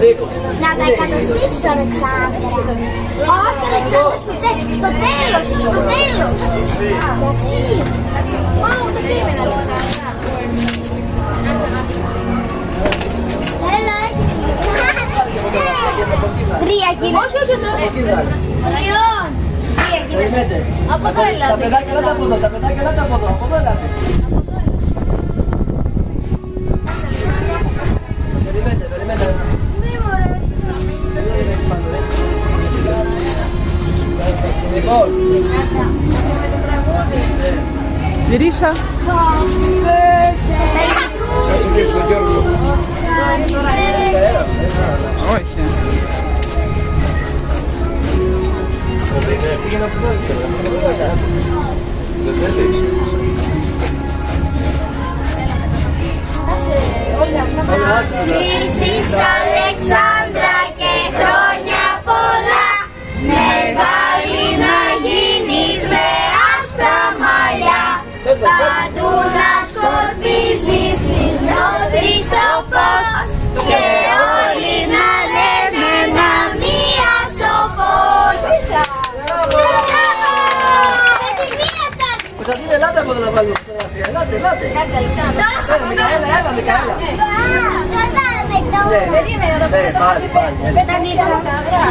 Να τα εκατοστήσεις, Αλεξάνδρα. Όχι, Αλεξάνδρα, στο τέλος, στο τέλος. Εντάξει. Το περίμενα. Έλα, τρία κύριε. Όχι, τριών. Περιμένετε. Από εδώ ελάτε. Τα παιδάκια ελάτε από εδώ, τα παιδάκια ελάτε από εδώ, από εδώ ελάτε. Περιμένετε, περιμένετε. Λοιπόν. Γυρίσα. Όχι. Ζήσεις Αλεξάνδρα και χρόνια πολλά. Μεγάλη να γίνεις με άσπρα μαλλιά. Παντού να σκορπίζεις, μην νιώθεις το φως. Και όλοι να λένε να μία σοφός. Κωνσταντίνε, ελάτε από εδώ να βάλουμε φωτογραφία. Ελάτε, ελάτε. Κάτσε, Αλεξάνδρα. Έλα, Μικαέλα. Περίμενα το Ναι, πάλι, πάλι. πέταμι, Αλεξάνδρα.